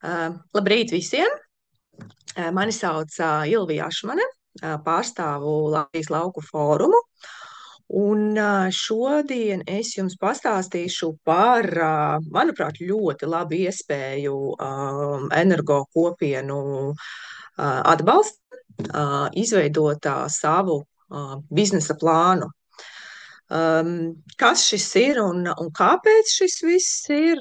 Labrīt visiem! Mani sauc Ilvija Ašmane, pārstāvu Latvijas lauku fórumu. Un šodien es jums pastāstīšu par, manuprāt, ļoti labu iespēju energo kopienu atbalstu, izveidot savu biznesa plānu. Kas šis ir un kāpēc šis viss ir?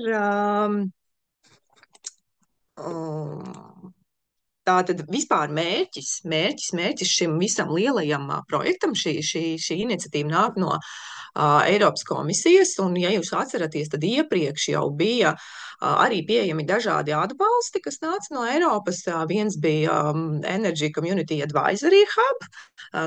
Tātad vispār mērķis šim visam lielajam projektam, šī iniciatīva nāk no Eiropas komisijas, un, ja jūs atceraties, tad iepriekš jau bija arī pieejami dažādi atbalsti, kas nāca no Eiropas. Viens bija Energy Community Advisory Hub,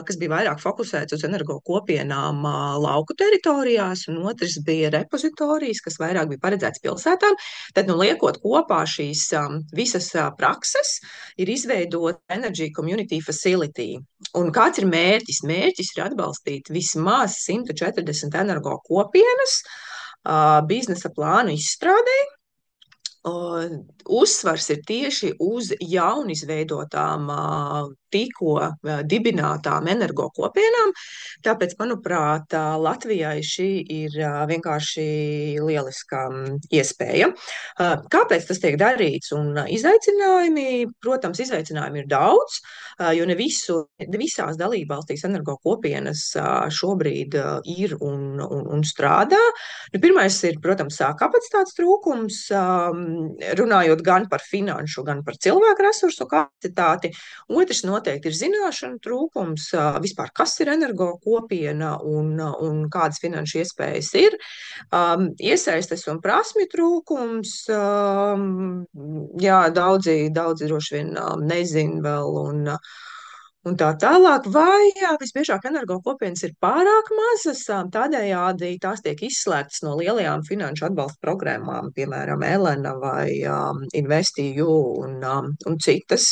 kas bija vairāk fokusēts uz energo kopienām lauku teritorijās, un otrs bija repozitorijas, kas vairāk bija paredzēts pilsētām. Tad, liekot kopā šīs visas prakses, ir izveidot Energy Community Facility. Un kāds ir mērķis? Mērķis ir atbalstīt vismaz 140 energo kopienas biznesa plānu izstrādē. Uzsvars ir tieši uz jaunizveidotām, tikko dibinātām energo kopienām. Tāpēc, manuprāt, Latvijai šī ir vienkārši lieliska iespēja. Kāpēc tas tiek darīts? Un protams, izaicinājumi ir daudz, jo ne visās dalībvalstīs energo kopienas šobrīd ir un strādā. Pirmais ir, protams, kapacitātes trūkums, runājot gan par finanšu, gan par cilvēku resursu kapacitāti. Otrs noteikti ir zināšanu trūkums, vispār kas ir energo kopiena un kādas finanšu iespējas ir. Iesaistes un prasmju trūkums, jā, daudzi droši vien nezin vēl un tā tālāk, vai visbiežāk energo kopienas ir pārāk mazas, tādējādi tās tiek izslēgtas no lielajām finanšu atbalsta programmām, piemēram, Elena vai InvestEU un citas.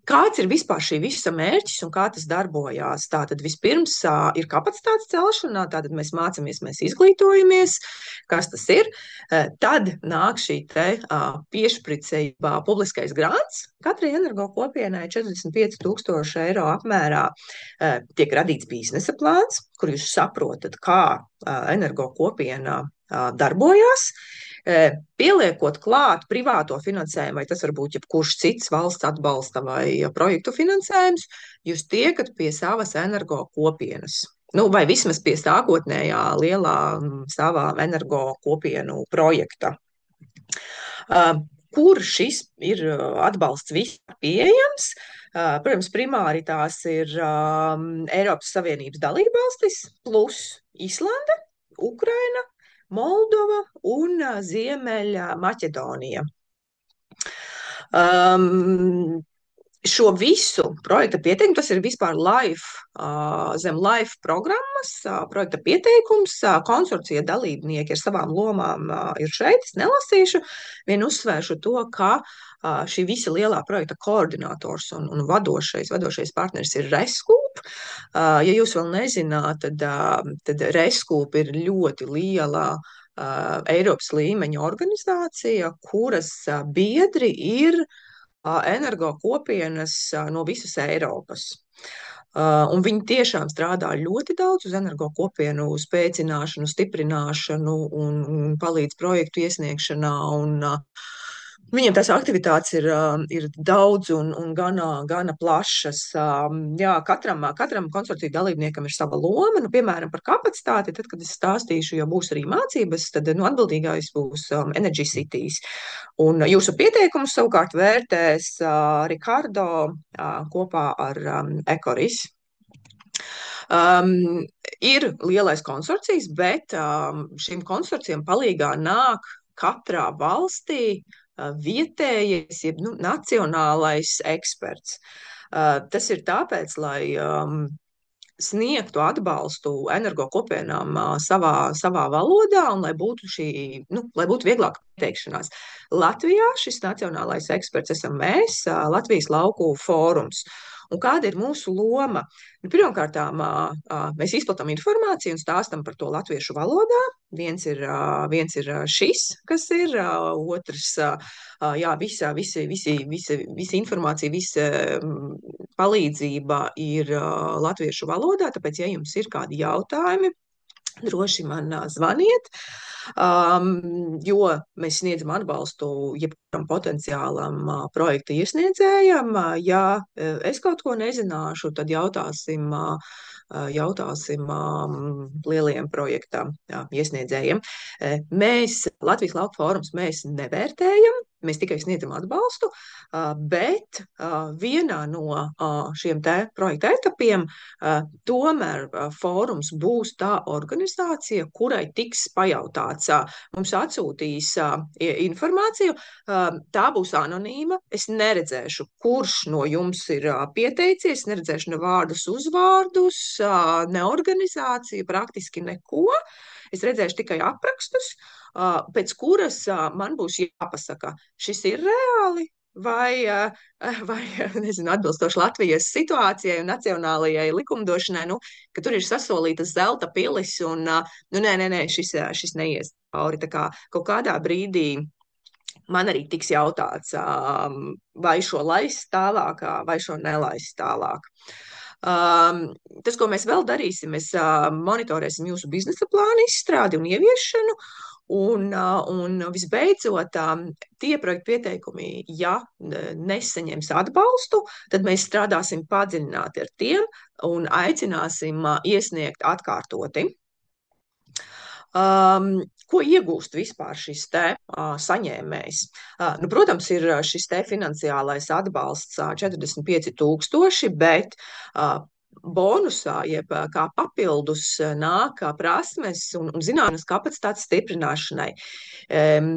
Kāds ir vispār šī visa mērķis un kā tas darbojās? Tātad vispirms ir kapacitātes celšana, tātad mēs mācāmies, mēs izglītojamies, kas tas ir. Tad nāk šī piešpricējumā publiskais grants. Katrai energo kopienai 45,000 eiro apmērā tiek radīts biznesa plāns, kur jūs saprotat, kā energo kopiena darbojās. Pieliekot klāt privāto finansējumu, vai tas var būt jebkurš cits valsts atbalsta vai projektu finansējums, jūs tiekat pie savas energo kopienas. Vai vismaz pie sākotnējā lielā savā energo kopienu projekta. Kur šis ir atbalsts vispār pieejams? Protams, primāri tās ir Eiropas Savienības dalībvalstis plus Islande, Ukraina, Moldova un Ziemeļa Maķedonija. Šo visu projekta pieteikumu, tas ir vispār zem LIFE programmas projekta pieteikums. Konsorcija dalībnieki ar savām lomām ir šeit, es nelasīšu. Vien uzsvēršu to, ka šī visa lielā projekta koordinators un vadošais partneris ir Rescoop. Ja jūs vēl nezināt, tad Rescoop ir ļoti liela Eiropas līmeņa organizācija, kuras biedri ir energo kopienas no visas Eiropas. Un viņi tiešām strādā ļoti daudz uz energo kopienu spēcināšanu, stiprināšanu un palīdz projektu iesniegšanā. Viņiem tās aktivitātes ir daudz un gana plašas. Jā, katram konsorcija dalībniekam ir sava loma. Piemēram, par kapacitāti, tad, kad es stāstīšu, jo būs arī mācības, tad atbildīgais būs Energy Cities. Un jūsu pieteikumus savukārt vērtēs Ricardo kopā ar Ecoris. Ir lielais konsorcijs, bet šim konsorcijam palīgā nāk katrā valstī vietējais, jeb nacionālais eksperts. Tas ir tāpēc, lai sniegtu atbalstu energo kopienām savā valodā un lai būtu vieglāk pieteikšanās. Latvijā šis nacionālais eksperts esam mēs, Latvijas lauku fórums. Un kāda ir mūsu loma? Nu, pirmkārt, mēs izplatām informāciju un stāstam par to latviešu valodā. Viens ir šis, kas ir, otrs, jā, visa informācija, visa palīdzība ir latviešu valodā, tāpēc, ja jums ir kādi jautājumi, droši man zvaniet, jo mēs sniedzam atbalstu jebkuram potenciālam projekta iesniedzējam. Ja es kaut ko nezināšu, tad jautāsim lieliem projekta iesniedzējiem. Mēs, Latvijas Lauku fórums, mēs nevērtējam, mēs tikai sniedzam atbalstu, bet vienā no šiem te projekta etapiem tomēr fórums būs tā organizācija, kurai tiks pajautāts. Mums atsūtīs informāciju, tā būs anonīma. Es neredzēšu, kurš no jums ir pieteicies, neredzēšu ne vārdus, uzvārdus, ne organizāciju, praktiski neko. Es redzēšu tikai aprakstus, pēc kuras man būs jāpasaka, šis ir reāli vai nezinu, atbilstoši Latvijas situācijai un nacionālajai likumdošanai, ka tur ir sasolītas zelta pilis un, nē, šis neies cauri. Tā kā kaut kādā brīdī man arī tiks jautāts, vai šo laist tālāk, vai šo nelaist tālāk. Tas, ko mēs vēl darīsim, mēs monitorēsim jūsu biznesa plānu izstrādi un ieviešanu. Un visbeidzot, tie projektu pieteikumi, ja nesaņems atbalstu, tad mēs strādāsim padziļināti ar tiem un aicināsim iesniegt atkārtoti. Ko iegūst vispār šis te saņēmējs? Protams, ir šis te finansiālais atbalsts 45,000, bet bonusā, jeb kā papildus nāk prasmes un zināšanas kapacitātes stiprināšanai.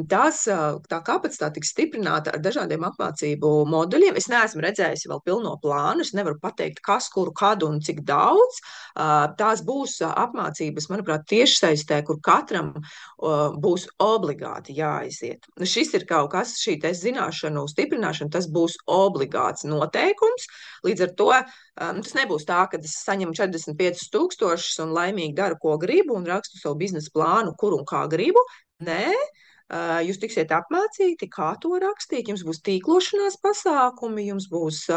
Tā kapacitāte tiks stiprināta ar dažādiem apmācību moduļiem. Es neesmu redzējusi vēl pilno plānu, es nevaru pateikt, kas, kuru, kad un cik daudz. Tās būs apmācības, manuprāt, tiešsaistē, kur katram būs obligāti jāaiziet. Šis ir kaut kas, šī te zināšanu stiprināšana, tas būs obligāts noteikums. Līdz ar to tas nebūs tā, ka es saņemu 45,000 un laimīgi daru, ko gribu un rakstu savu biznesa plānu, kur un kā gribu. Nē, jūs tiksiet apmācīti, kā to rakstīt, jums būs tīklošanās pasākumi, jums būs...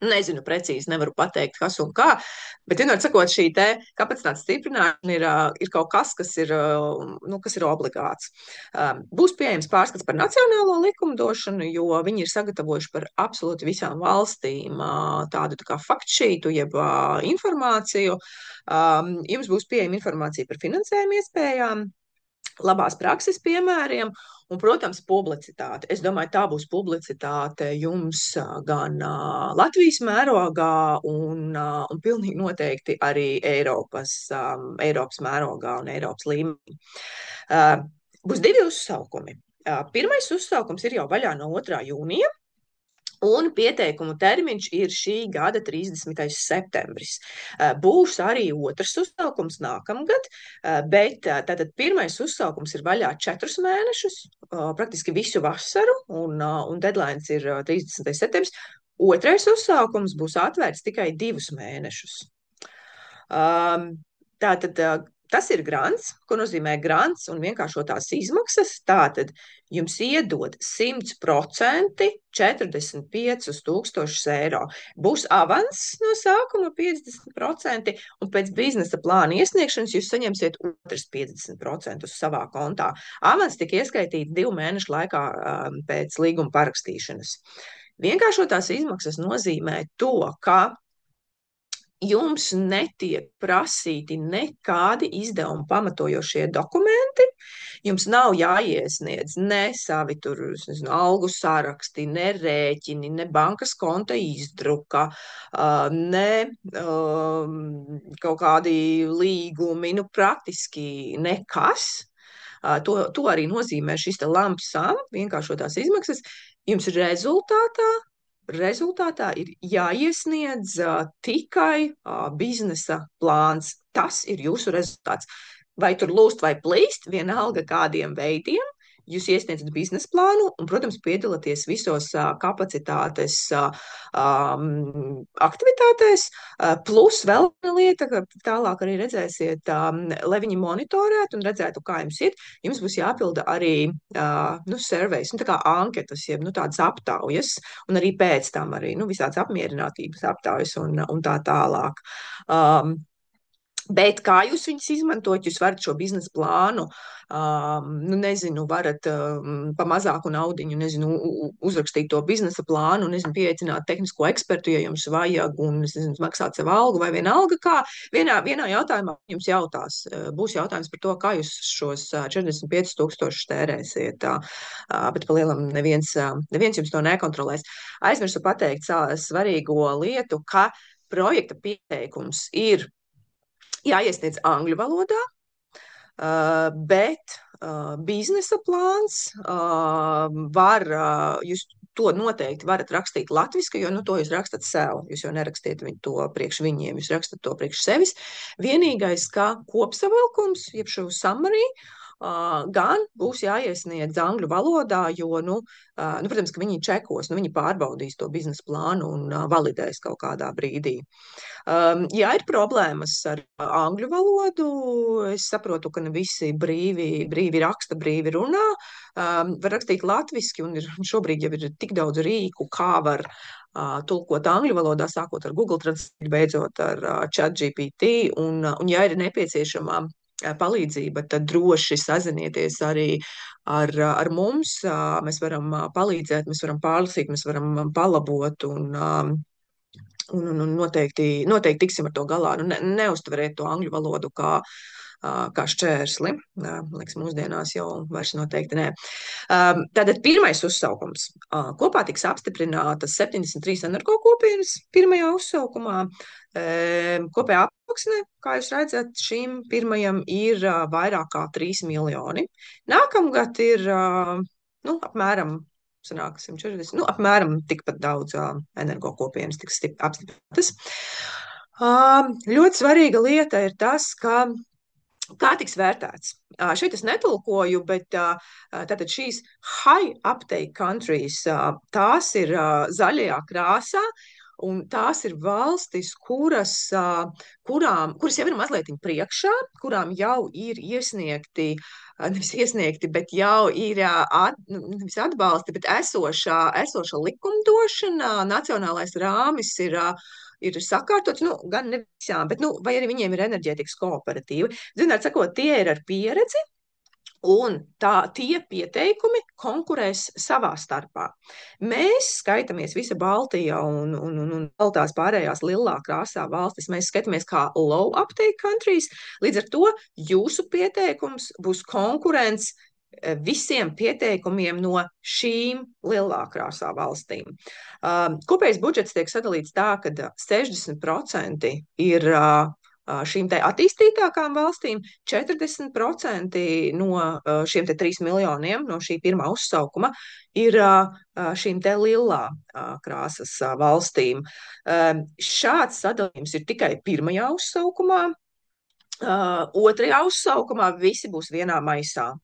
Nezinu precīzi, nevaru pateikt, kas un kā, bet, vienmēr sakot, šī te kapacitātes stiprināšana ir kaut kas, kas ir obligāts. Būs pieejams pārskats par nacionālo likumdošanu, jo viņi ir sagatavojuši par absolūti visām valstīm tādu tā kā faktšītu, jeb informāciju. Jums būs pieejama informācija par finansējuma iespējām, labās prakses piemēriem un, protams, publicitāte. Es domāju, tā būs publicitāte jums gan Latvijas mērogā un pilnīgi noteikti arī Eiropas mērogā un Eiropas līmenī. Būs 2 uzsaukumi. Pirmais uzsaukums ir jau vaļā no 2. jūnija. Un pieteikumu termiņš ir šī gada 30. septembris. Būs arī otrs uzsaukums nākamgad, bet tātad pirmais uzsaukums ir vaļā 4 mēnešus, praktiski visu vasaru, un deadlines ir 30. septembris. Otrais uzsaukums būs atvērts tikai 2 mēnešus. Tātad tas ir grants, ko nozīmē grants un vienkāršotās izmaksas. Tātad jums iedod 100% 45,000 eiro. Būs avans no sākuma 50%, un pēc biznesa plāna iesniegšanas jūs saņemsiet otrs 50% uz savā kontā. Avans tika ieskaitīts 2 mēnešu laikā pēc līguma parakstīšanas. Vienkāršotās izmaksas nozīmē to, ka jums netiek prasīti nekādi izdevumu pamatojošie dokumenti, jums nav jāiesniedz ne savi tur, algu saraksti, ne rēķini, ne bankas konta izdruka, ne kaut kādi līgumi, praktiski nekas. To arī nozīmē šis te lump sum, vienkāršotās izmaksas. Jums rezultātā ir jāiesniedz tikai biznesa plāns. Tas ir jūsu rezultāts. Vai tur lūst vai plīst, vienalga kādiem veidiem, jūs iesniedzat biznesa plānu un, protams, piedalāties visos kapacitātes aktivitātēs. Plus vēl viena lieta, ka tālāk arī redzēsiet, lai viņi monitorētu un redzētu, kā jums būs jāpilda arī surveys, tā kā anketas, jeb tādas aptaujas, un arī pēc tam arī visādas apmierinātības aptaujas un tā tālāk. Bet kā jūs viņus izmantojat? Jūs varat šo biznesa plānu, varat pa mazāku naudiņu, uzrakstīt to biznesa plānu, pieaicināt tehnisko ekspertu, ja jums vajag, un, maksāt savu algu vai vienalga kā. Vienā jautājumā jums jautās, būs jautājums par to, kā jūs šos 45,000 tērēsiet, bet pa lielam neviens jums to nekontrolēs. Aizmirsu pateikt svarīgo lietu, ka projekta pieteikums ir jāiesniedz angļu valodā, bet biznesa plāns jūs to noteikti varat rakstīt latviski, jo to jūs rakstat sev. Jūs jau nerakstiet to priekš viņiem, jūs rakstat to priekš sevis. Vienīgais, ka kopsavilkums, jeb šo summary, gan būs jāiesniedz angļu valodā, jo, protams, ka viņi čekos, viņi pārbaudīs to biznesa plānu un validēs kaut kādā brīdī. Ja ir problēmas ar angļu valodu, es saprotu, ka ne visi brīvi raksta, brīvi runā. Var rakstīt latviski, un šobrīd jau ir tik daudz rīku, kā var tulkot angļu valodā, sākot ar Google Translate, beidzot ar ChatGPT, un ja ir nepieciešama palīdzība, tad droši sazinieties arī ar mums. Mēs varam palīdzēt, mēs varam pārlasīt, mēs varam palabot un noteikti tiksim ar to galā. Neuztveriet to angļu valodu kā šķērsli. Liekas, mūsdienās jau vairs noteikti nē. Tātad pirmais uzsaukums. Kopā tiks apstiprinātas 73 energokopienas pirmajā uzsaukumā. Kopējā aploksne, kā jūs redzat, šim pirmajam ir vairāk kā 3 miljoni. Nākamgad ir apmēram 140, apmēram tikpat daudz energokopienas tiks apstiprinātas. Ļoti svarīga lieta ir tas, kā tiks vērtēts. Šeit es netulkoju, bet tātad šīs high uptake countries, tās ir zaļajā krāsā, un tās ir valstis, kuras jau ir mazliet priekšā, kurām jau ir nevis iesniegti, bet jau ir nevis atbalsti, bet esoša likumdošana, nacionālais rāmis ir sakārtots, gan ne visām, bet, vai arī viņiem ir enerģētikas kooperatīvi. Zināt, sakot, tie ir ar pieredzi, un tie pieteikumi konkurēs savā starpā. Mēs skaitamies visa Baltija un vēl tās pārējās lilā krāsā valstis. Mēs skaitamies kā low uptake countries. Līdz ar to jūsu pieteikums būs konkurents visiem pieteikumiem no šīm lilā krāsā valstīm. Kopējais budžets tiek sadalīts tā, ka 60% ir šīm te attīstītākām valstīm, 40% no šiem te 3 miljoniem no šī pirmā uzsaukuma ir šīm te lilā krāsas valstīm. Šāds sadalījums ir tikai pirmajā uzsaukumā. Otrajā uzsaukumā visi būs vienā maisā.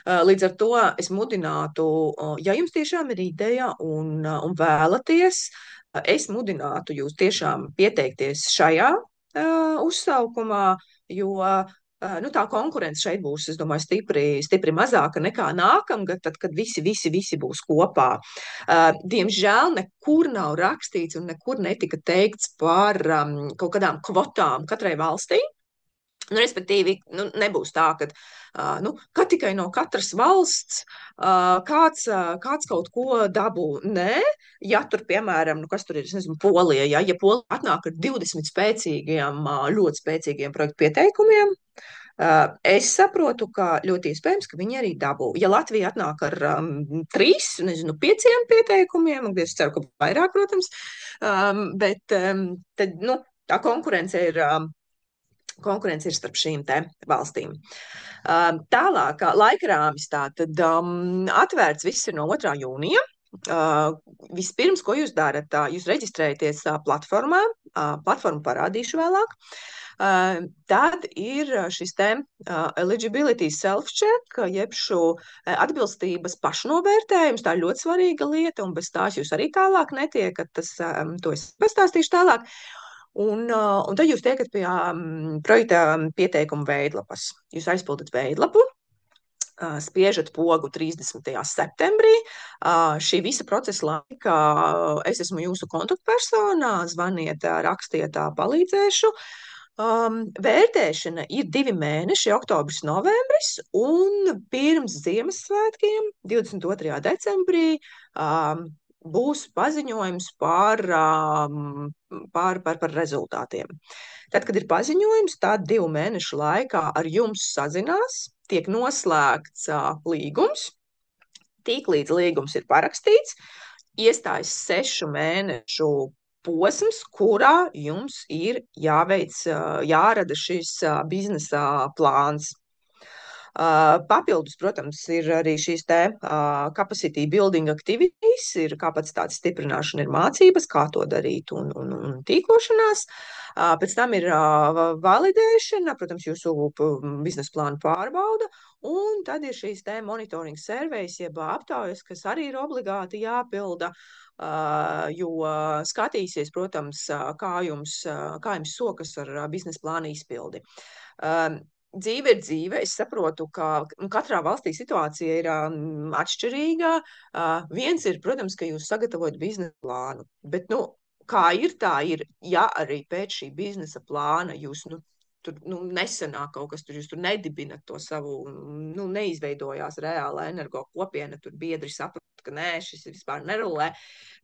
Līdz ar to es mudinātu, ja jums tiešām ir ideja un vēlaties, es mudinātu jūs tiešām pieteikties šajā uzsaukumā, jo tā konkurence šeit būs, es domāju, stipri mazāka nekā nākamgad, tad, kad visi būs kopā. Diemžēl nekur nav rakstīts un nekur netika teikts par kaut kādām kvotām katrai valstī. Respektīvi, nebūs tā, ka tikai no katras valsts kāds kaut ko dabū. Nē, ja tur, piemēram, kas tur ir, es nezinu, Polija, ja Polija atnāk ar 20 ļoti spēcīgiem projektu pieteikumiem, es saprotu, ka ļoti iespējams, ka viņi arī dabū. Ja Latvija atnāk ar 5 pieteikumiem, es ceru, ka vairāk, protams, bet tad, tā konkurence ir starp šīm te valstīm. Tālāk, laikrāmis tātad atvērts viss ir no 2. jūnija. Vispirms, ko jūs darat, jūs reģistrējaties platformā, platformu parādīšu vēlāk. Tad ir šis te eligibility self-check, jeb šo atbilstības pašnovērtējums. Tā ir ļoti svarīga lieta, un bez tās jūs arī tālāk netiekat. To es pastāstīšu tālāk. Un tad jūs tiekat pie projekta pieteikuma veidlapas. Jūs aizpildat veidlapu, spiežat pogu 30. septembrī. Šī visa procesa laikā es esmu jūsu kontaktpersonā, zvaniet, rakstiet, palīdzēšu. Vērtēšana ir 2 mēneši, oktobris, novembris, un pirms Ziemassvētkiem, 22. decembrī, būs paziņojums par rezultātiem. Tad, kad ir paziņojums, tad 2 mēnešu laikā ar jums sazinās, tiek noslēgts līgums. Tiklīdz līgums ir parakstīts, iestājas 6 mēnešu posms, kurā jums ir jārada šis biznesa plāns. Papildus, protams, ir arī šīs te capacity building activities, ir kapacitātes stiprināšana, ir mācības, kā to darīt un tīklošanās. Pēc tam ir validēšana, protams, jūsu biznesa plānu pārbauda, un tad ir šīs te monitoring surveys, jeb aptaujas, kas arī ir obligāti jāpilda, jo skatīsies, protams, kā jums sokas ar biznesa plānu izpildi. Dzīve ir dzīve. Es saprotu, ka katrā valstī situācija ir atšķirīga. Viens ir, protams, ka jūs sagatavojat biznesa plānu, bet, kā ir, tā ir. Ja arī pēc šī biznesa plāna jūs, tur nesanāk kaut kas, jūs tur nedibinat to savu, neizveidojās reāla energo kopiena, tur biedri saprot, ka nē, šis vispār nerulē,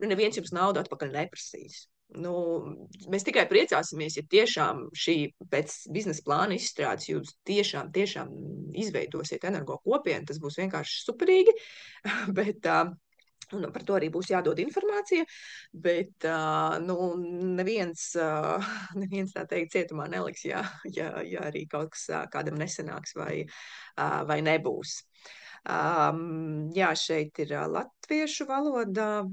neviens jums naudu atpakaļ neprasīs. Mēs tikai priecāsimies, ja tiešām šī pēc biznesa plāna izstrādes jūs tiešām izveidosiet energo kopienu. Tas būs vienkārši superīgi, bet par to arī būs jādod informācija, bet neviens tā teikt cietumā neliks, ja arī kaut kas kādam nesanāks vai nebūs. Jā, šeit ir latviešu valoda.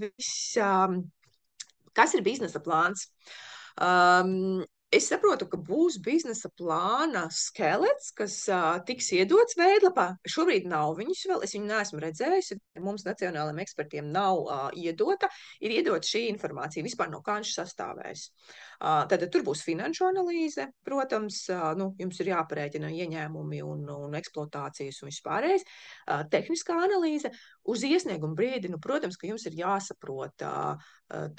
Kas ir biznesa plāns? Es saprotu, ka būs biznesa plāna skelets, kas tiks iedots veidlapā. Šobrīd nav viņus vēl, es viņu neesmu redzējusi. Mums nacionālajiem ekspertiem nav iedota. Ir iedota šī informācija vispār, no kā viņš sastāvēs. Tad tur būs finanšu analīze, protams, jums ir jāparēķina ieņēmumi un eksploatācijas un vispārējais. Tehniskā analīze uz iesniegumu brīdi, protams, ka jums ir jāsaprot,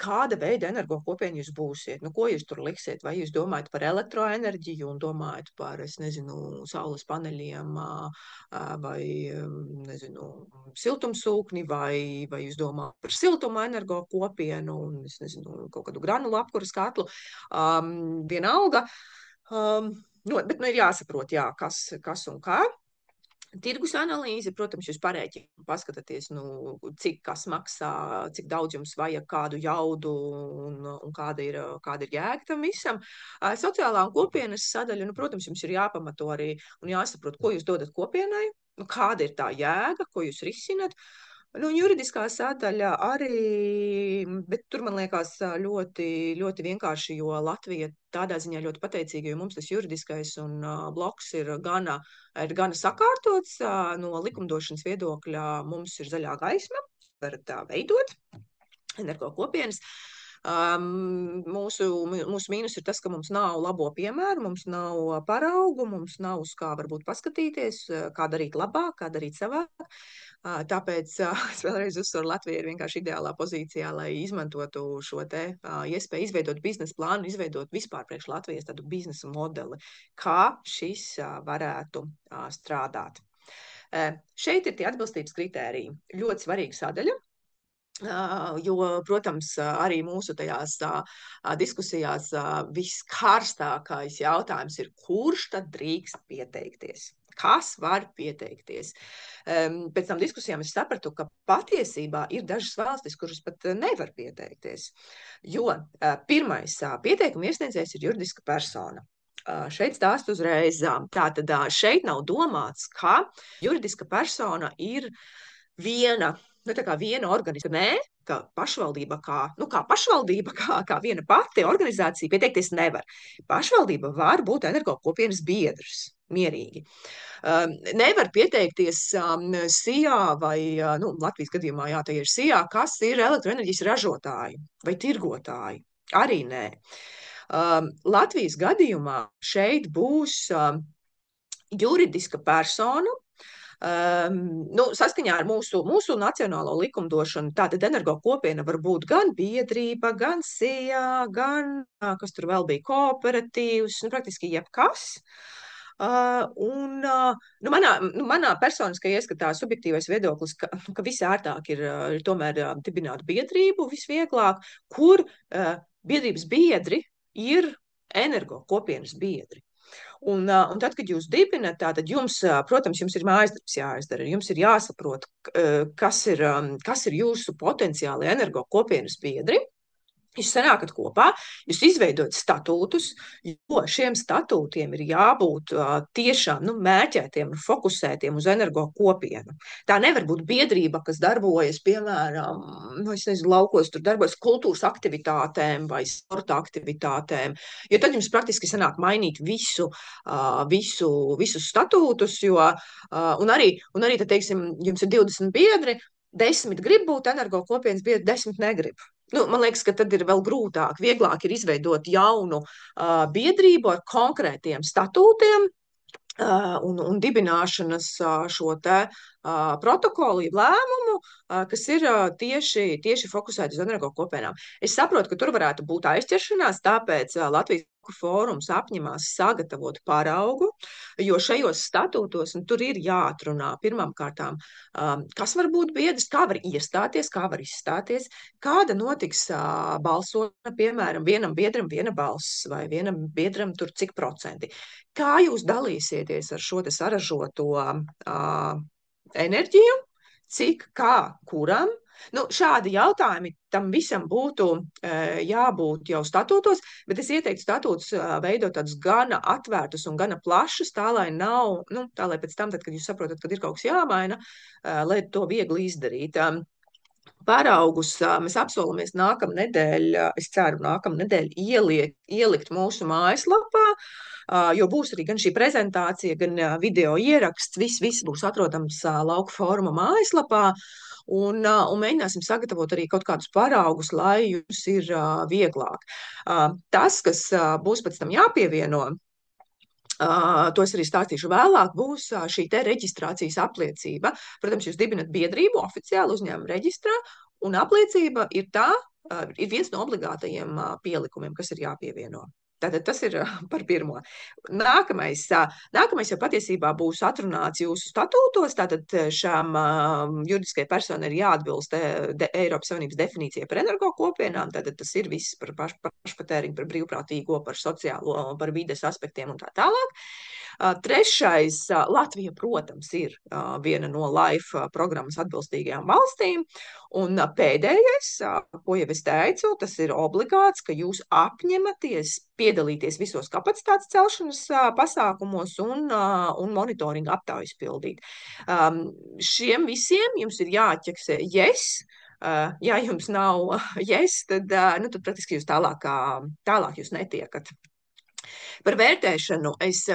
kāda veida energo kopienu jūs būsiet, ko jūs tur liksiet, vai jūs domājat par elektroenerģiju un domājat par, saules paneļiem vai, siltumsūkni, vai jūs domājat par siltuma energo kopienu un, kaut kādu granulu apkuras katlu. Vienalga, bet ir jāsaprot, kas un kā. Tirgus analīze, protams, jūs parēķināt, paskatāties, cik kas maksā, cik daudz jums vajag kādu jaudu un kāda ir jēga tam visam. Sociālā un kopienas sadaļa, protams, jums ir jāpamato arī un jāsaprot, ko jūs dodat kopienai, kāda ir tā jēga, ko jūs risinat. Juridiskā sadaļa arī, bet tur man liekas ļoti, ļoti vienkārši, jo Latvija tādā ziņā ļoti pateicīga, jo mums tas juridiskais un bloks ir gana sakārtots. No likumdošanas viedokļa mums ir zaļā gaisma, varat veidot energo kopienas. Mūsu mīnus ir tas, ka mums nav labo piemēru, mums nav paraugu, mums nav uz kā varbūt paskatīties, kā darīt labāk, kā darīt savāk. Tāpēc es vēlreiz uzsveru, Latvija ir vienkārši ideālā pozīcijā, lai izmantotu šo te iespēju izveidot biznesa plānu, izveidot vispār priekš Latvijas tādu biznesa modeli, kā šis varētu strādāt. Šeit ir tie atbilstības kritēriji. Ļoti svarīga sadaļa. Jo, protams, arī mūsu tajās diskusijās viskarstākais jautājums ir, kurš tad drīkst pieteikties? Kas var pieteikties? Pēc tam diskusijām es sapratu, ka patiesībā ir dažas valstis, kuras pat nevar pieteikties, jo pirmais pieteikuma iesniedzējs ir juridiska persona. Šeit stāst uzreiz. Tātad šeit nav domāts, ka juridiska persona ir viena Nu, tā kā viena organizācija, nē, ka pašvaldība kā pašvaldība, kā viena pati organizācija pieteikties nevar. Pašvaldība var būt energokopienas biedrs, mierīgi. Nevar pieteikties SIA vai, Latvijas gadījumā, jā, tā ir SIA, kas ir elektroenerģijas ražotāji vai tirgotāji. Arī nē. Latvijas gadījumā šeit būs juridiska persona, saskaņā ar mūsu nacionālo likumdošanu, tātad energokopiena var būt gan biedrība, gan SIA, gan, kas tur vēl bija, kooperatīvs, praktiski jebkas. Manā personiskajā ieskatā subjektīvais viedoklis, ka visērtāk ir tomēr dibināt biedrību, visvieglāk, kur biedrības biedri ir energokopienas biedri. Un tad, kad jūs dibinat, tad jums, protams, jums ir mājasdarbs jāizdara. Jums ir jāsaprot, kas ir jūsu potenciāli energokopienas biedri. Jūs sanākat kopā, jūs izveidojat statūtus, jo šiem statūtiem ir jābūt tiešām mērķētiem un fokusētiem uz energokopienu. Tā nevar būt biedrība, kas darbojas, piemēram, laukos, tur darbojas kultūras aktivitātēm vai sporta aktivitātēm, jo tad jums praktiski sanāk mainīt visus statūtus, un arī tad, teiksim, jums ir 20 biedri, 10 grib būt energokopienas biedri, 10 negrib. Man liekas, ka tad ir vēl grūtāk. Vieglāk ir izveidot jaunu biedrību ar konkrētiem statūtiem un dibināšanas šo te protokolu, lēmumu, kas ir tieši fokusēti uz energokopienām. Es saprotu, ka tur varētu būt aizķeršanās, tāpēc Latvijas fórums apņemās sagatavot paraugu, jo šajos statūtos tur ir jāatrunā pirmkārtām, kas var būt biedrs, kā var iestāties, kā var izstāties, kāda notiks balsojuma, piemēram, vienam biedram viena balss vai vienam biedram tur cik procenti. Kā jūs dalīsieties ar šo te saražoto enerģiju, cik, kā, kuram? Šādi jautājumi tam visam būtu jābūt jau statūtos, bet es ieteiktu statūtus veidot tādus gana atvērtus un gana plašus, tā lai nav, tā lai pēc tam, tad, kad jūs saprotat, kad ir kaut kas jāmaina, lai to viegli izdarīt. Paraugus mēs apsolamies nākamnedēļ, es ceru, nākamnedēļ ielikt mūsu mājaslapā, jo būs arī gan šī prezentācija, gan video ieraksts, viss būs atrodams Lauku fóruma mājaslapā, un mēģināsim sagatavot arī kaut kādus paraugus, lai jums ir vieglāk. Tas, kas būs pēc tam jāpievieno, to es arī stāstīšu vēlāk, būs šī te reģistrācijas apliecība. Protams, jūs dibinat biedrību oficiāli uzņēmuma reģistrā, un apliecība ir viens no obligātajiem pielikumiem, kas ir jāpievieno. Tātad tas ir par pirmo. Nākamais jau patiesībā būs atrunāts jūsu statūtos, tātad šām juridiskajai personai ir jāatbilst Eiropas Savienības definīcijai par energokopienām, tātad tas ir viss par pašpatēriņu, par brīvprātīgo, par sociālo, par vides aspektiem un tā tālāk. Trešais, Latvija, protams, ir viena no LIFE programmas atbilstīgajām valstīm, un pēdējais, ko jau es teicu, tas ir obligāts, ka jūs apņematies piedalīties visos kapacitātes celšanas pasākumos un monitoringa aptaujas pildīt. Šiem visiem jums ir jāatķeksē yes. Ja jums nav yes, tad praktiski jūs tālāk jūs netiekat. Par vērtēšanu es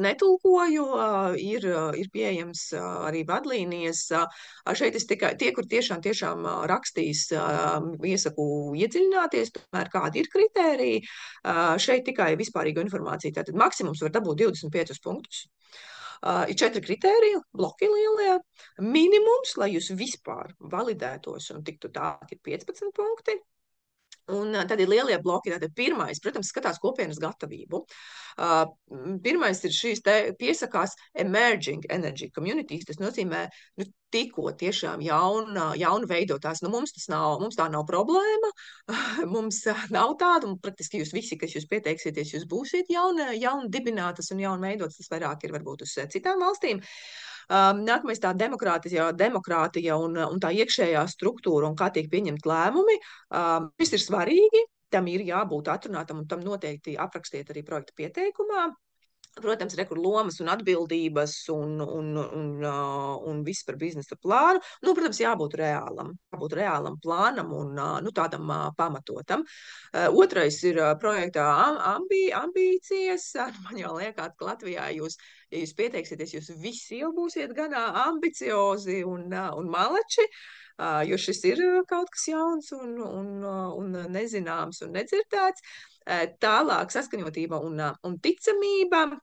netulkoju, ir pieejams arī vadlīnijas. Šeit es tikai tie, kur tiešām rakstīs, iesaku iedziļināties, tomēr kādi ir kritēriji. Šeit tikai vispārīga informācija. Tātad maksimums var dabūt 25 punktus. Ir 4 kritēriju, bloki lielie. Minimums, lai jūs vispār validētos un tiktu tālāk, ir 15 punkti. Un tad ir lielie bloki. Tātad pirmais, protams, skatās kopienas gatavību. Pirmais ir šīs te piesakās emerging energy communities. Tas nozīmē, tikko tiešām jaunu veidotās. Mums tā nav problēma. Mums nav tāda, un praktiski jūs visi, kas jūs pieteiksieties, jūs būsiet jauni dibinātas un jauni veidotas. Tas vairāk ir varbūt uz citām valstīm. Nākamais tā demokrātija un tā iekšējā struktūra un kā tiek pieņemt lēmumi. Šis ir svarīgi, tam ir jābūt atrunātam un tam noteikti aprakstiet arī projekta pieteikumā. Protams, lomas un atbildības un viss par biznesa plānu. Nu, protams, jābūt reālam plānam un tādam pamatotam. Otrais ir projektā ambīcijas. Man jau liekas, ka Latvijā ja jūs pieteiksieties, jūs visi jau būsiet gan ambiciozi un malači. Jo šis ir kaut kas jauns un nezināms un nedzirdēts. Tālāk saskaņotība un ticamība.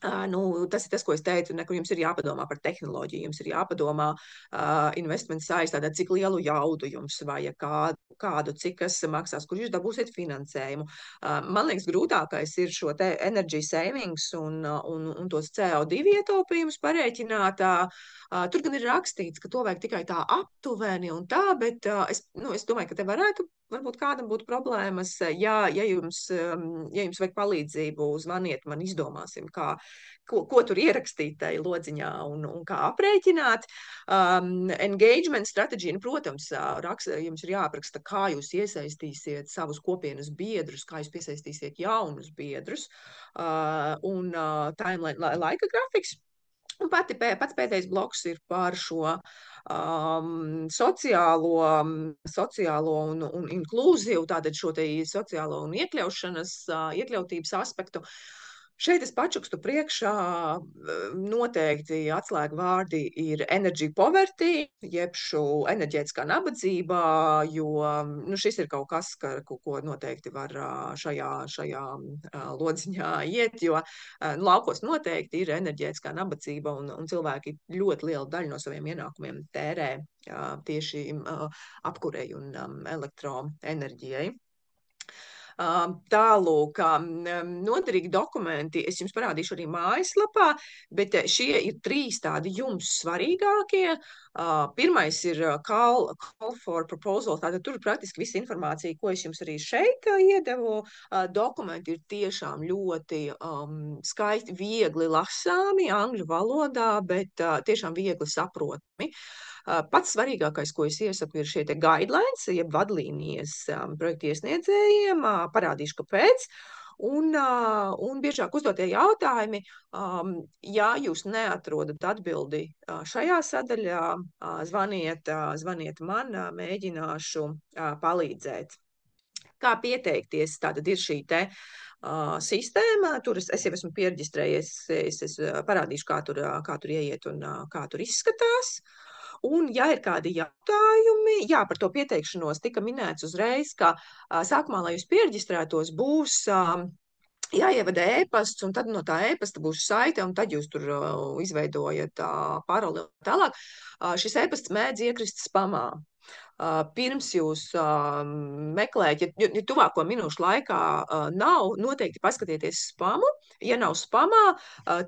Tas ir tas, ko es teicu, ka jums ir jāpadomā par tehnoloģiju, jums ir jāpadomā investment size, tātad cik lielu jaudu jums vajag, kādu, cik kas maksās, kur jūs dabūsiet finansējumu. Man liekas, grūtākais ir šo te energy savings un tos CO2 ietaupījumus parēķināt. Tur gan ir rakstīts, ka to vajag tikai tā aptuveni un tā, bet es domāju, ka te varētu varbūt kādam būtu problēmas. Ja jums vajag palīdzību, zvaniet man, izdomāsim, ko tur ierakstīt tajā lodziņā un kā aprēķināt. Engagement stratēģija, protams, jums ir jāapraksta, kā jūs iesaistīsiet savus kopienas biedrus, kā jūs piesaistīsiet jaunus biedrus, un timeline laika grafiks. Un pats pēdējais bloks ir par šo sociālo un inklūziju, tātad šo te sociālo un iekļautības aspektu. Šeit es pačukstu priekšā noteikti atslēga vārdi ir energy poverty, jeb šo enerģētiskā nabadzība, jo šis ir kaut kas, ko noteikti var šajā lodziņā iet, jo laukos noteikti ir enerģētiskā nabadzība un cilvēki ļoti lielu daļu no saviem ienākumiem tērē tieši apkurei un elektroenerģijai. Tālūk, noderīgi dokumenti es jums parādīšu arī mājaslapā, bet šie ir 3 tādi jums svarīgākie. Pirmais ir call for proposal, tātad tur ir praktiski visa informācija, ko es jums arī šeit iedevu. Dokumenti ir tiešām ļoti skaisti, viegli lasāmi angļu valodā, bet tiešām viegli saprotami. Pats svarīgākais, ko es iesaku, ir šie te guidelines, jeb vadlīnijas projektu iesniedzējiem, parādīšu, kāpēc. Un biežāk uzdotie jautājumi, ja jūs neatrodat atbildi šajā sadaļā, zvaniet man, mēģināšu palīdzēt. Kā pieteikties, tātad ir šī te sistēma, tur es jau esmu pierģistrējies, es parādīšu, kā tur ieiet un kā tur izskatās. Un, ja ir kādi jautājumi, par to pieteikšanos tika minēts uzreiz, ka sākumā, lai jūs pierģistrētos, būs jāievada e-pasts, un tad no tā e-pasta būs saite, un tad jūs tur izveidojat paroli un tālāk. Šis e-pasts mēdz iekrist spamā. Pirms jūs meklējat, ja tuvāko minūšu laikā nav, noteikti paskatieties spamu. Ja nav spamā,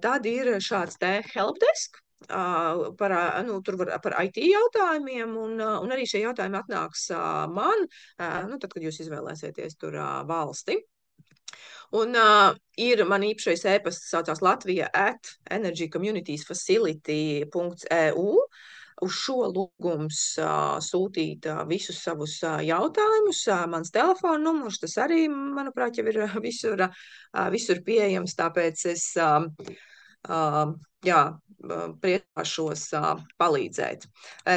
tad ir šāds te helpdesk. Tur var par IT jautājumiem, un arī šie jautājumi atnāks man, tad, kad jūs izvēlēsieties tur valsti. Un ir man īpašais e-pasts, saucās latvia@energycommunitiesfacility.eu. Uz šo lūgums sūtīt visus savus jautājumus. Mans telefona numurs, tas arī, manuprāt, jau ir visur pieejams, tāpēc es priecāšos palīdzēt.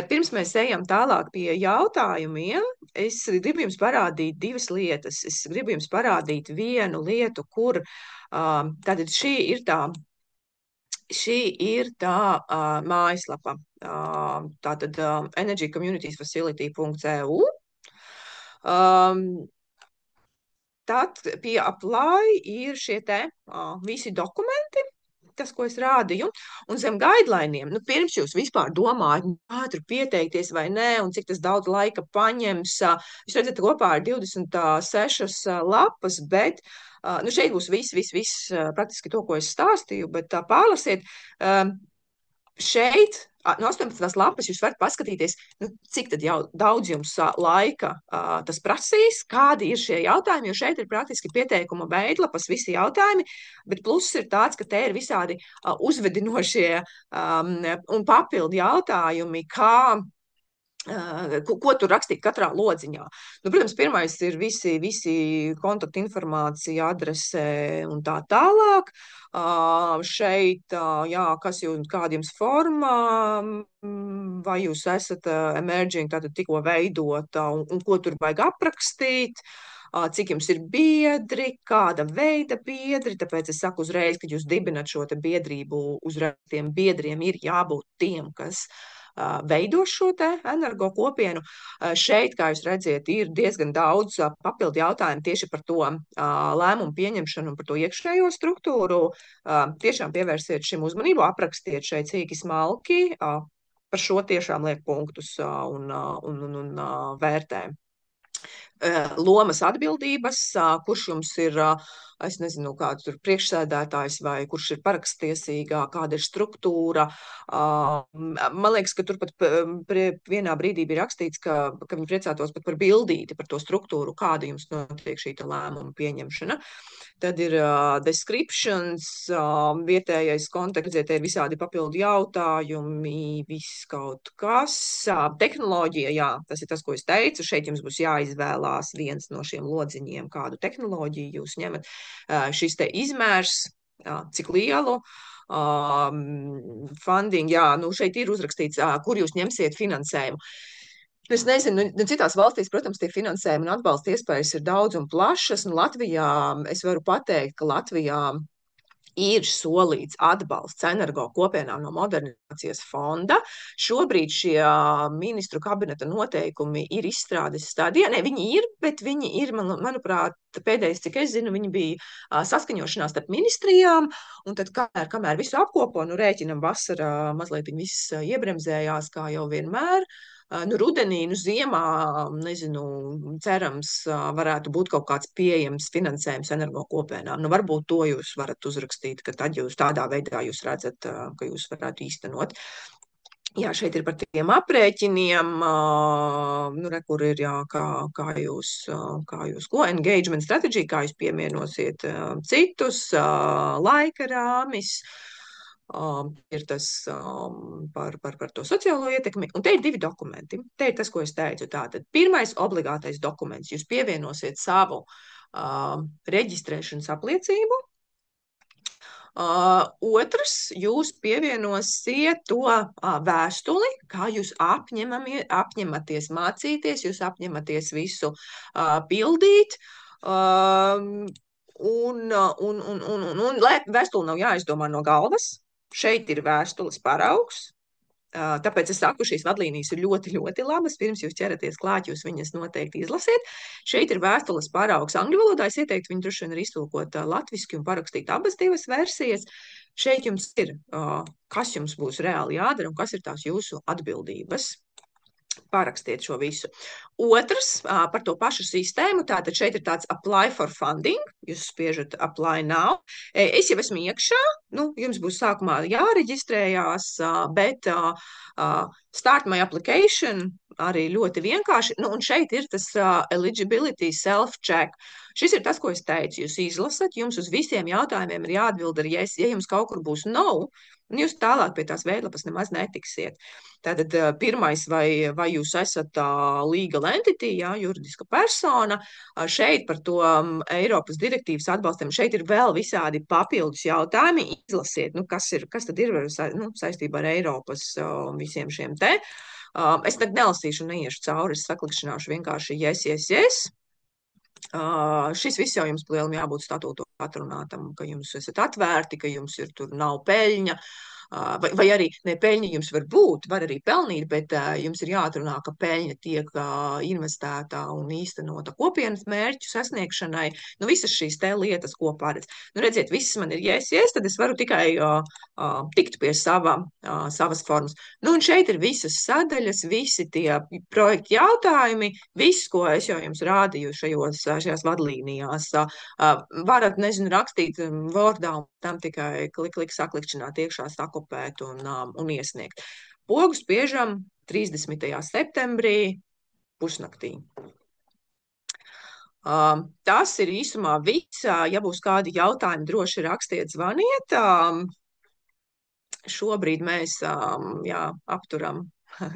Pirms mēs ejam tālāk pie jautājumiem, es gribu jums parādīt 2 lietas. Es gribu jums parādīt vienu lietu, kur tātad šī ir tā mājaslapa, tātad energycommunitiesfacility.eu. Tad pie apply ir šie te visi dokumenti, tas, ko es rādīju, un zem guideliniem, pirms jūs vispār domājat, tur pieteikties vai nē, un cik tas daudz laika paņems, jūs redzat, kopā ir 26 lapas, bet šeit būs viss, praktiski to, ko es stāstīju, bet pārlasiet, šeit no 18 lapas jūs varat paskatīties, cik tad jau daudz jums laika tas prasīs, kādi ir šie jautājumi, jo šeit ir praktiski pieteikuma veidlapas, visi jautājumi, bet pluss ir tāds, ka te ir visādi uzvedinošie un papildu jautājumi, kā Ko tur rakstīt katrā lodziņā. Nu, protams, pirmais ir visi kontaktinformācija, adrese un tā tālāk. Šeit, jā, kāda jums forma, vai jūs esat emerging, tātad tikko veidota, un ko tur vajag aprakstīt. Cik jums ir biedri, kāda veida biedri, tāpēc es saku uzreiz, kad jūs dibinat šo te biedrību, uzreiz tiem biedriem ir jābūt tiem, kas veido šo te energo kopienu. Šeit, kā jūs redziet, ir diezgan daudz papildu jautājumu tieši par to lēmumu pieņemšanu un par to iekšējo struktūru. Tiešām pievērsiet šim uzmanību, aprakstiet šeit cīki smalki, par šo tiešām liek punktus un vērtē. Lomas atbildības, kurš jums ir, es nezinu, kāds tur priekšsēdētājs vai kurš ir parakstiesīgā, kāda ir struktūra. Man liekas, ka tur pat vienā brīdī bija rakstīts, ka viņi priecātos pat par bildīti, par to struktūru, kāda jums notiek šī lēmuma pieņemšana. Tad ir descriptions, vietējais konteksts, te ir visādi papildu jautājumi, viss kaut kas. Tehnoloģija, jā, tas ir tas, ko es teicu. Šeit jums būs jāizvēlās viens no šiem lodziņiem, kādu tehnoloģiju jūs ņemat. Šis te izmērs, cik lielu. Funding, jā, nu šeit ir uzrakstīts, kur jūs ņemsiet finansējumu. Es nezinu, citās valstīs, protams, tie finansējumi un atbalsta iespējas ir daudz un plašas. Un Latvijā es varu pateikt, ka Latvijā ir solīts atbalsts energo kopienām no modernizācijas fonda. Šobrīd šie ministru kabineta noteikumi ir izstrādes stadijā. Ne, viņi ir, bet viņi ir, manuprāt, pēdējais, cik es zinu, viņi bija saskaņošanās starp ministrijām, un tad kamēr visu apkopo, nu rēķinam vasarā mazliet viņi viss iebremzējās, kā jau vienmēr. Nu, rudenī, nu, ziemā, nezinu, cerams, varētu būt kaut kāds pieejams finansējums energo kopienām. Nu, varbūt to jūs varat uzrakstīt, ka tad jūs tādā veidā jūs redzat, ka jūs varētu īstenot. Jā, šeit ir par tiem aprēķiniem, nu, kur ir, jā, kā jūs, ko engagement strategy, kā jūs piemienosiet citus, laika rāmis. Ir tas par to sociālo ietekmi. Un te ir 2 dokumenti. Te ir tas, ko es teicu. Tātad pirmais obligātais dokuments. Jūs pievienosiet savu reģistrēšanas apliecību. Otrs, jūs pievienosiet to vēstuli, kā jūs apņematies mācīties, jūs apņematies visu pildīt. Un vēstuli nav jāizdomā no galvas. Šeit ir vēstules paraugs. Tāpēc es saku, šīs vadlīnijas ir ļoti, ļoti labas. Pirms jūs ķeraties klāt, jūs viņas noteikti izlasiet. Šeit ir vēstules paraugs angļu valodā. Es ieteiktu viņu droši vien ir iztulkot latviski un parakstīt abas divas versijas. Šeit jums ir, kas jums būs reāli jādara un kas ir tās jūsu atbildības. Parakstiet šo visu. Otrs, par to pašu sistēmu, tātad šeit ir tāds apply for funding, jūs spiežat apply now. Es jau esmu iekšā, nu, jums būs sākumā jāreģistrējās, bet start my application arī ļoti vienkārši, nu, un šeit ir tas eligibility self-check. Šis ir tas, ko es teicu, jūs izlasat, jums uz visiem jautājumiem ir jāatbild ar yes, ja jums kaut kur būs no, un jūs tālāk pie tās veidlapas nemaz netiksiet. Tātad pirmais, vai jūs esat legal entity, jā, juridiska persona, šeit par to Eiropas direktīvas atbalstam, šeit ir vēl visādi papildus jautājumi, izlasiet, nu, kas tad ir saistībā ar Eiropas visiem šiem te. Es tad nelasīšu un neiešu cauri, es saklikšināšu vienkārši yes. Šis viss jau jums lielam jābūt statūto atrunātam, ka jums esat atvērti, ka jums ir tur nav peļņa, vai arī ne peļņa jums var būt, var arī pelnīt, bet jums ir jāatrunā, ka peļņa tiek investēta un īstenota kopienas mērķu sasniegšanai. Nu, visas šīs te lietas, ko paredz. Nu, redziet, viss man ir yes, tad es varu tikai tikt pie savas formas. Nu, un šeit ir visas sadaļas, visi tie projekti jautājumi, viss, ko es jau jums rādīju šajās vadlīnijās. Varat, nezinu, rakstīt Wordā un tam tikai klik saklikšķināt iekšā, sakopēt un iesniegt. Pogu spiežam 30. septembrī pusnaktī. Tas ir īsumā viss. Ja būs kādi jautājumi, droši rakstiet, zvaniet. Šobrīd mēs apturam